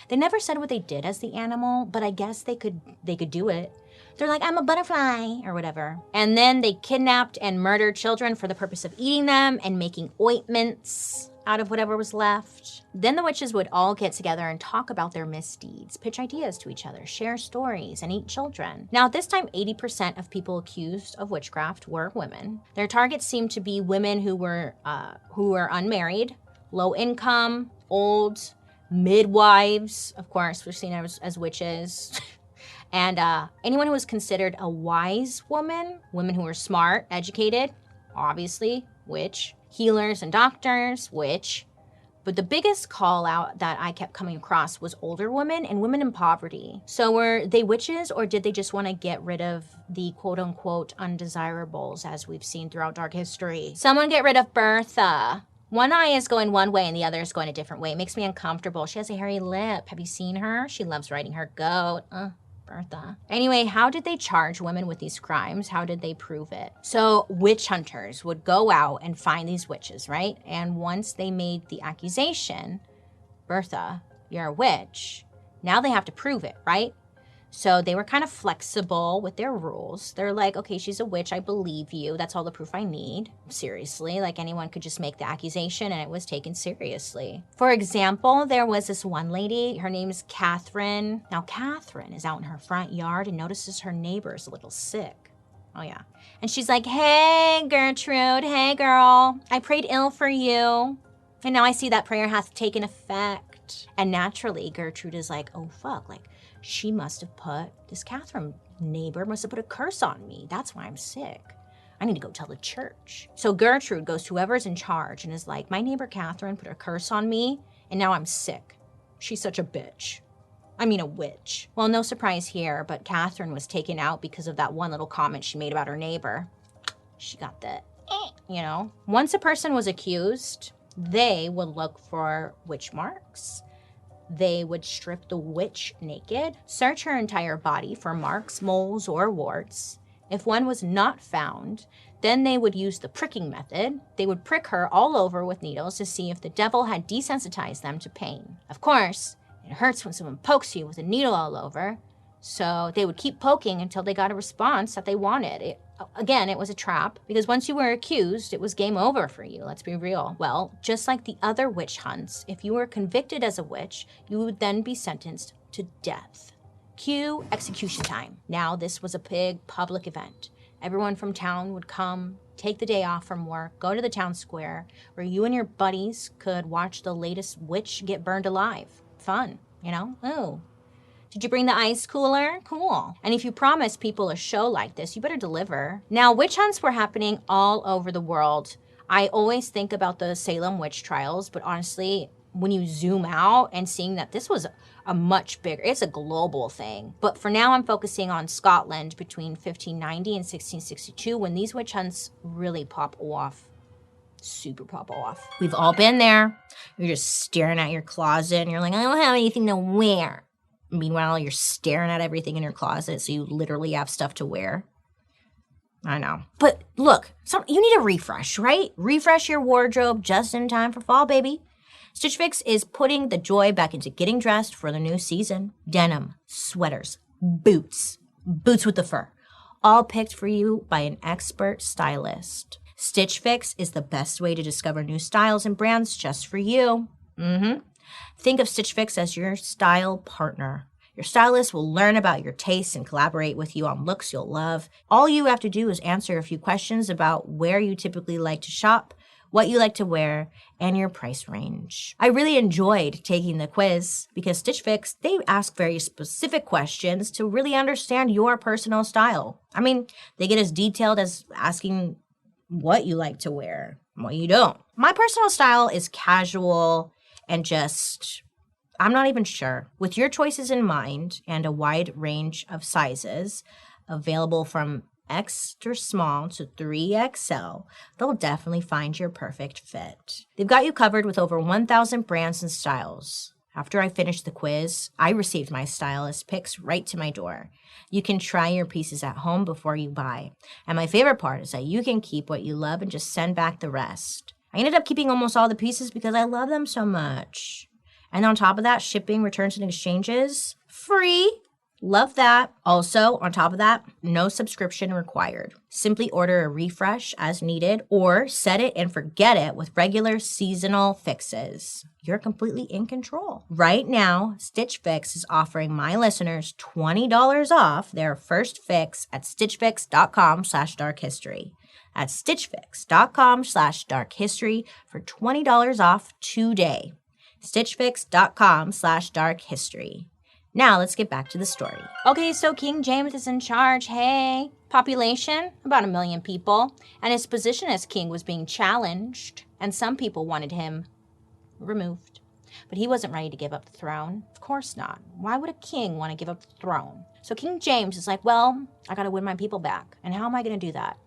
They never said what they did as the animal, but I guess they could do it. They're like, I'm a butterfly, or whatever. And then they kidnapped and murdered children for the purpose of eating them and making ointments out of whatever was left. Then the witches would all get together and talk about their misdeeds, pitch ideas to each other, share stories, and eat children. Now, at this time, 80% of people accused of witchcraft were women. Their targets seemed to be women who were unmarried, low income, old, midwives, of course, were seen as witches. And anyone who was considered a wise woman, women who were smart, educated, obviously, witch. Healers and doctors, witch. But the biggest call out that I kept coming across was older women and women in poverty. So were they witches, or did they just want to get rid of the quote unquote undesirables as we've seen throughout dark history? Someone get rid of Bertha. One eye is going one way and the other is going a different way. It makes me uncomfortable. She has a hairy lip. Have you seen her? She loves riding her goat. Bertha. Anyway, how did they charge women with these crimes? How did they prove it? So witch hunters would go out and find these witches, right? And once they made the accusation, Bertha, you're a witch, now they have to prove it, right? So they were kind of flexible with their rules. They're like, okay, she's a witch, I believe you. That's all the proof I need. Seriously, like anyone could just make the accusation and it was taken seriously. For example, there was this one lady, her name's Catherine. Now Catherine is out in her front yard and notices her neighbor is a little sick. Oh yeah. And she's like, hey Gertrude, hey girl, I prayed ill for you. And now I see that prayer hath taken effect. it. And naturally, Gertrude is like, oh fuck, like she must have put, this Catherine neighbor must have put a curse on me. That's why I'm sick. I need to go tell the church. So Gertrude goes to whoever's in charge and is like, my neighbor Catherine put a curse on me and now I'm sick. She's such a bitch. I mean a witch. Well, no surprise here, but Catherine was taken out because of that one little comment she made about her neighbor. She got the, you know. Once a person was accused, they would look for witch marks. They would strip the witch naked, search her entire body for marks, moles, or warts. If one was not found, then they would use the pricking method. They would prick her all over with needles to see if the devil had desensitized them to pain. Of course, it hurts when someone pokes you with a needle all over, so they would keep poking until they got a response that they wanted. Again, it was a trap, because once you were accused, it was game over for you, let's be real. Well, just like the other witch hunts, if you were convicted as a witch, you would then be sentenced to death. Cue execution time. Now, this was a big public event. Everyone from town would come, take the day off from work, go to the town square, where you and your buddies could watch the latest witch get burned alive. Fun, you know? Ooh. Did you bring the ice cooler? Cool. And if you promise people a show like this, you better deliver. Now, witch hunts were happening all over the world. I always think about the Salem witch trials, but honestly, when you zoom out and seeing that this was a much bigger, it's a global thing. But for now, I'm focusing on Scotland between 1590 and 1662, when these witch hunts really pop off. Super pop off. We've all been there. You're just staring at your closet and you're like, I don't have anything to wear. Meanwhile, you're staring at everything in your closet, so you literally have stuff to wear. I know. But look, you need a refresh, right? Refresh your wardrobe just in time for fall, baby. Stitch Fix is putting the joy back into getting dressed for the new season. Denim, sweaters, boots with the fur, all picked for you by an expert stylist. Stitch Fix is the best way to discover new styles and brands just for you. Think of Stitch Fix as your style partner. Your stylist will learn about your tastes and collaborate with you on looks you'll love. All you have to do is answer a few questions about where you typically like to shop, what you like to wear, and your price range. I really enjoyed taking the quiz because Stitch Fix, they ask very specific questions to really understand your personal style. I mean, they get as detailed as asking what you like to wear, what you don't. My personal style is casual and just, I'm not even sure. With your choices in mind and a wide range of sizes available from extra small to 3XL, they'll definitely find your perfect fit. They've got you covered with over 1,000 brands and styles. After I finished the quiz, I received my stylist picks right to my door. You can try your pieces at home before you buy. And my favorite part is that you can keep what you love and just send back the rest. I ended up keeping almost all the pieces because I love them so much. And on top of that, shipping, returns, and exchanges, free. Love that. Also, on top of that, no subscription required. Simply order a refresh as needed or set it and forget it with regular seasonal fixes. You're completely in control. Right now, Stitch Fix is offering my listeners $20 off their first fix at stitchfix.com/darkhistory. That's stitchfix.com/darkhistory for $20 off today. stitchfix.com/darkhistory. Now, let's get back to the story. Okay, so King James is in charge. Hey, population, about 1 million people. And his position as king was being challenged. And some people wanted him removed. But he wasn't ready to give up the throne. Of course not. Why would a king want to give up the throne? So King James is like, well, I got to win my people back. And how am I going to do that?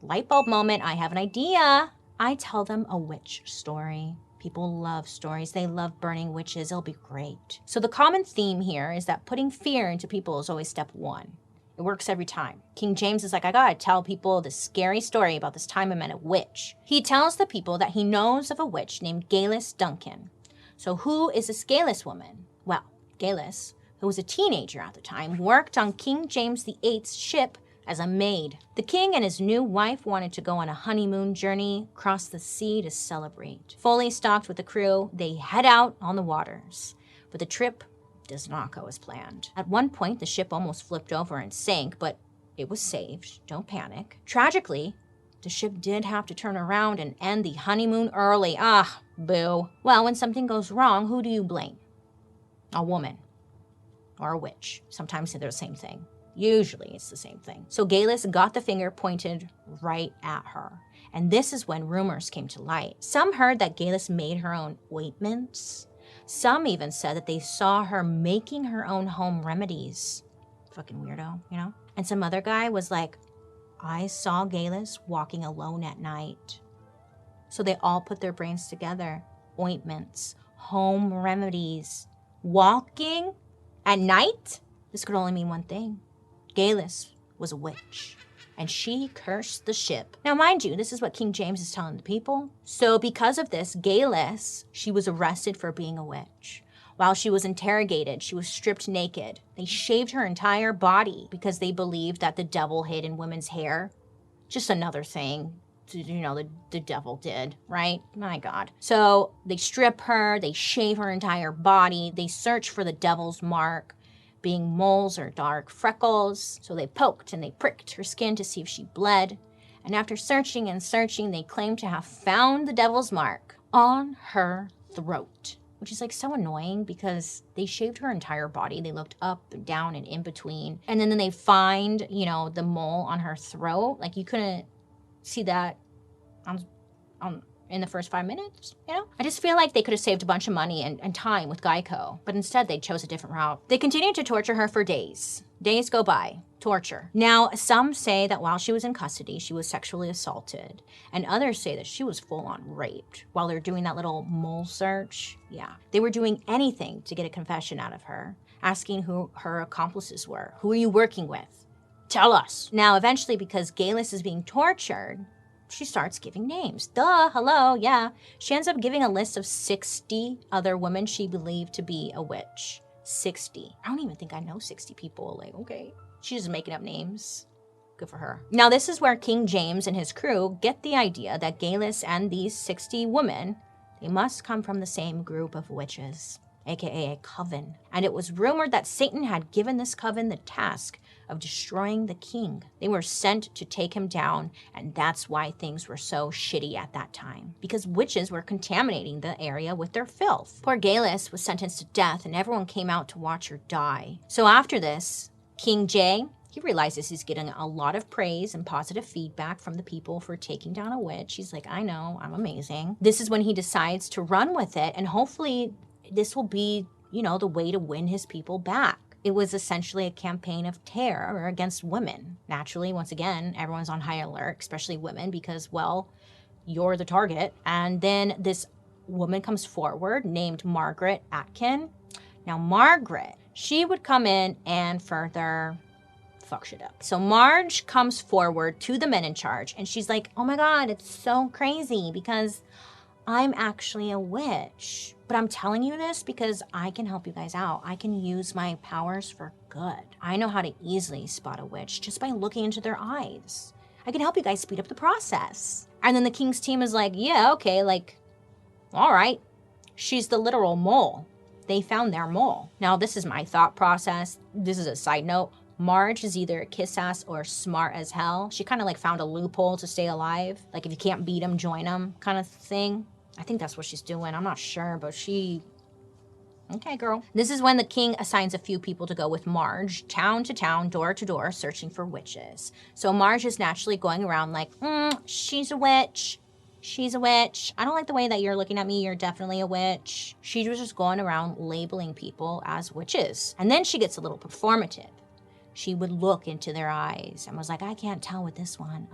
Light bulb moment, I have an idea. I tell them a witch story. People love stories. They love burning witches. It'll be great. So the common theme here is that putting fear into people is always step one. It works every time. King James is like, I gotta tell people this scary story about this time I met a witch. He tells the people that he knows of a witch named GEILLIS Duncan. So who is this GEILLIS woman? Well, GEILLIS, who was a teenager at the time, worked on King James VIII's ship as a maid. The king and his new wife wanted to go on a honeymoon journey across the sea to celebrate. Fully stocked with the crew, they head out on the waters. But the trip does not go as planned. At one point, the ship almost flipped over and sank, but it was saved. Don't panic. Tragically, the ship did have to turn around and end the honeymoon early. Boo. Well, when something goes wrong, who do you blame? A woman or a witch. Sometimes they're the same thing. Usually it's the same thing. So GEILLIS got the finger pointed right at her. And this is when rumors came to light. Some heard that GEILLIS made her own ointments. Some even said that they saw her making her own home remedies. Fucking weirdo, you know? And some other guy was like, I saw GEILLIS walking alone at night. So they all put their brains together. Ointments, home remedies, walking at night? This could only mean one thing. GEILLIS was a witch, and she cursed the ship. Now, mind you, this is what King James is telling the people. So because of this, GEILLIS, she was arrested for being a witch. While she was interrogated, she was stripped naked. They shaved her entire body because they believed that the devil hid in women's hair. Just another thing, you know, the devil did, right? My God. So they strip her, they shave her entire body, they search for the devil's mark, being moles or dark freckles. So they poked and they pricked her skin to see if she bled. And after searching and searching, they claimed to have found the devil's mark on her throat, which is like so annoying because they shaved her entire body. They looked up and down and in between. And then they find, you know, the mole on her throat. Like you couldn't see that in the first 5 minutes, you know? I just feel like they could have saved a bunch of money and time with Geico, but instead they chose a different route. They continued to torture her for days. Days go by. Torture. Now, some say that while she was in custody, she was sexually assaulted, and others say that she was full-on raped while they're doing that little mole search. Yeah. They were doing anything to get a confession out of her, asking who her accomplices were. Who are you working with? Tell us. Now, eventually, because GEILLIS is being tortured, she starts giving names. Duh, hello, yeah. She ends up giving a list of 60 other women she believed to be a witch. 60. I don't even think I know 60 people. Like, okay. She's just making up names. Good for her. Now, this is where King James and his crew get the idea that GEILLIS and these 60 women, they must come from the same group of witches, aka a coven. And it was rumored that Satan had given this coven the task of destroying the king. They were sent to take him down, and that's why things were so shitty at that time, because witches were contaminating the area with their filth. Poor GEILLIS was sentenced to death, and everyone came out to watch her die. So after this, King Jay, he realizes he's getting a lot of praise and positive feedback from the people for taking down a witch. He's like, I know, I'm amazing. This is when he decides to run with it, and hopefully this will be, you know, the way to win his people back. It was essentially a campaign of terror against women. Naturally, once again, everyone's on high alert, especially women, because, well, you're the target. And then this woman comes forward named Margaret Atkin. Now, Margaret, she would come in and further fuck shit up. So Marge comes forward to the men in charge, and she's like, oh my God, it's so crazy because I'm actually a witch. But I'm telling you this because I can help you guys out. I can use my powers for good. I know how to easily spot a witch just by looking into their eyes. I can help you guys speed up the process. And then the king's team is like, yeah, okay, like, all right. She's the literal mole. They found their mole. Now, this is my thought process. This is a side note. Marge is either kiss-ass or smart as hell. She kind of like found a loophole to stay alive. Like if you can't beat them, join them kind of thing. I think that's what she's doing. I'm not sure, but okay, girl. This is when the king assigns a few people to go with Marge, town to town, door to door, searching for witches. So Marge is naturally going around like, she's a witch. She's a witch. I don't like the way that you're looking at me. You're definitely a witch. She was just going around labeling people as witches. And then she gets a little performative. She would look into their eyes and was like, I can't tell with this one.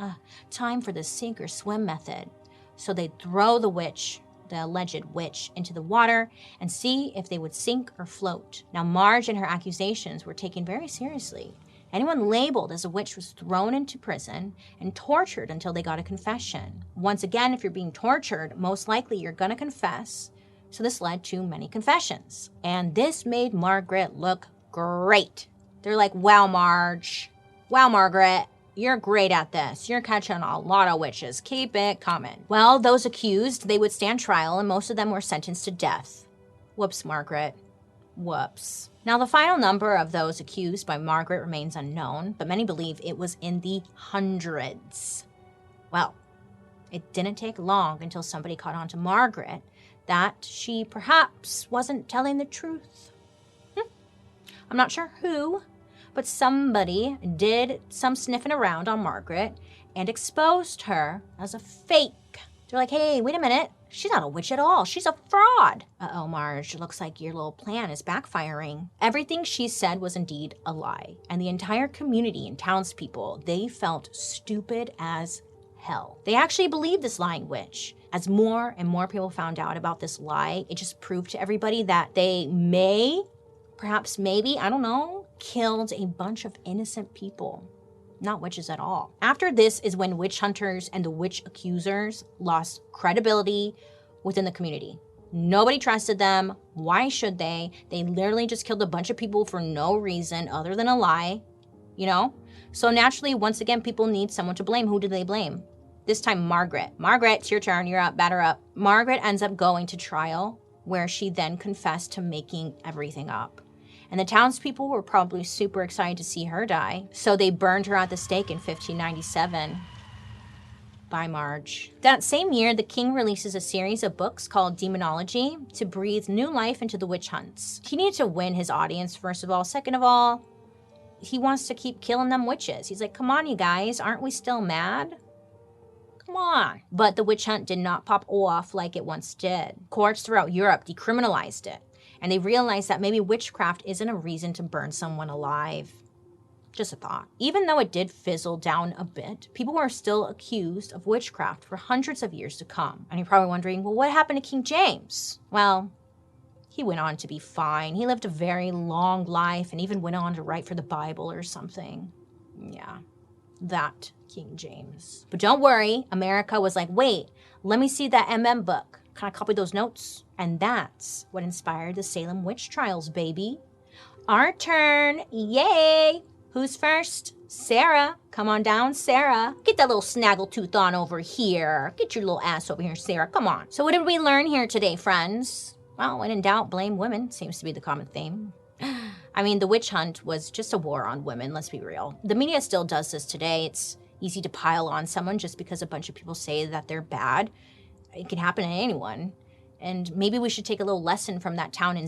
Time for the sink or swim method. So they'd throw the witch, the alleged witch, into the water and see if they would sink or float. Now, Marge and her accusations were taken very seriously. Anyone labeled as a witch was thrown into prison and tortured until they got a confession. Once again, if you're being tortured, most likely you're gonna confess. So this led to many confessions. And this made Margaret look great. They're like, wow, Marge. Wow, Margaret. You're great at this. You're catching a lot of witches. Keep it coming. Well, those accused, they would stand trial, and most of them were sentenced to death. Whoops, Margaret. Whoops. Now, the final number of those accused by Margaret remains unknown, but many believe it was in the hundreds. Well, it didn't take long until somebody caught on to Margaret that she perhaps wasn't telling the truth. I'm not sure who, but somebody did some sniffing around on Margaret and exposed her as a fake. They're like, hey, wait a minute. She's not a witch at all. She's a fraud. Uh-oh, Marge, looks like your little plan is backfiring. Everything she said was indeed a lie. And the entire community and townspeople, they felt stupid as hell. They actually believed this lying witch. As more and more people found out about this lie, it just proved to everybody that they may, perhaps maybe, I don't know, killed a bunch of innocent people. Not witches at all. After this is when witch hunters and the witch accusers lost credibility within the community. Nobody trusted them. Why should they? They literally just killed a bunch of people for no reason other than a lie, you know? So naturally, once again, people need someone to blame. Who do they blame? This time, Margaret. Margaret, it's your turn. You're up. Batter up. Margaret ends up going to trial, where she then confessed to making everything up. And the townspeople were probably super excited to see her die. So they burned her at the stake in 1597. Bye, Marge. That same year, the king releases a series of books called Demonology to breathe new life into the witch hunts. He needed to win his audience, first of all. Second of all, he wants to keep killing them witches. He's like, come on, you guys. Aren't we still mad? Come on. But the witch hunt did not pop off like it once did. Courts throughout Europe decriminalized it. And they realized that maybe witchcraft isn't a reason to burn someone alive. Just a thought. Even though it did fizzle down a bit, people were still accused of witchcraft for hundreds of years to come. And you're probably wondering, well, what happened to King James? Well, he went on to be fine. He lived a very long life and even went on to write for the Bible or something. Yeah, that King James. But don't worry, America was like, wait, let me see that book. Can I copy those notes? And that's what inspired the Salem witch trials, baby. Our turn. Yay! Who's first? Sarah. Come on down, Sarah. Get that little snaggletooth on over here. Get your little ass over here, Sarah. Come on. So what did we learn here today, friends? Well, when in doubt, blame women. Seems to be the common theme. I mean, the witch hunt was just a war on women, let's be real. The media still does this today. It's easy to pile on someone just because a bunch of people say that they're bad. It can happen to anyone. And maybe we should take a little lesson from that town in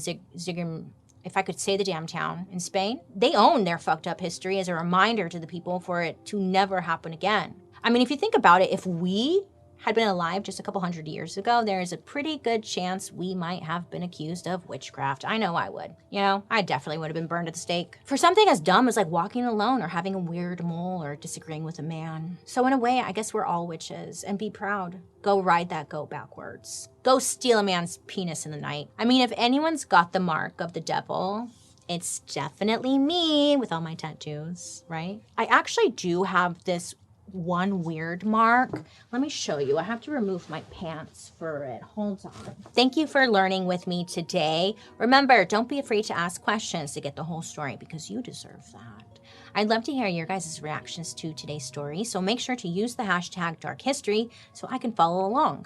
if I could say the damn town, in Spain. They own their fucked up history as a reminder to the people for it to never happen again. I mean, if you think about it, if we had been alive just a couple hundred years ago, there is a pretty good chance we might have been accused of witchcraft. I know I would. You know, I definitely would have been burned at the stake. For something as dumb as like walking alone or having a weird mole or disagreeing with a man. So in a way, I guess we're all witches, and be proud. Go ride that goat backwards. Go steal a man's penis in the night. I mean, if anyone's got the mark of the devil, it's definitely me with all my tattoos, right? I actually do have this one weird mark. Let me show you. I have to remove my pants for it. Hold on. Thank you for learning with me today. Remember, don't be afraid to ask questions to get the whole story because you deserve that. I'd love to hear your guys' reactions to today's story, so make sure to use the hashtag #DarkHistory so I can follow along.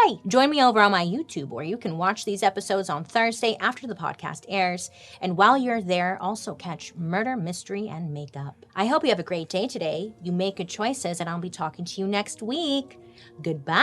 Yay! Join me over on my YouTube, where you can watch these episodes on Thursday after the podcast airs. And while you're there, also catch Murder, Mystery, and Makeup. I hope you have a great day today. You make good choices, and I'll be talking to you next week. Goodbye!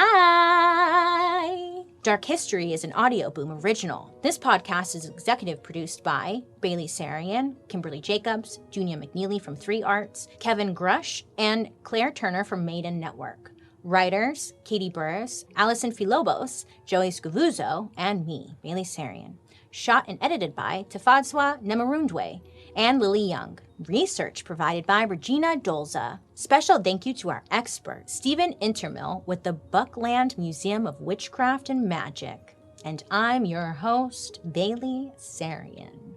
Dark History is an Audio Boom original. This podcast is executive produced by Bailey Sarian, Kimberly Jacobs, Junia McNeely from 3 Arts, Kevin Grush, and Claire Turner from Maiden Network. Writers, Katie Burris, Allison Filobos, Joey Scavuzzo, and me, Bailey Sarian. Shot and edited by Tafadzwa Nemarundwe and Lily Young. Research provided by Regina Dolza. Special thank you to our expert, Stephen Intermill with the Buckland Museum of Witchcraft and Magic. And I'm your host, Bailey Sarian.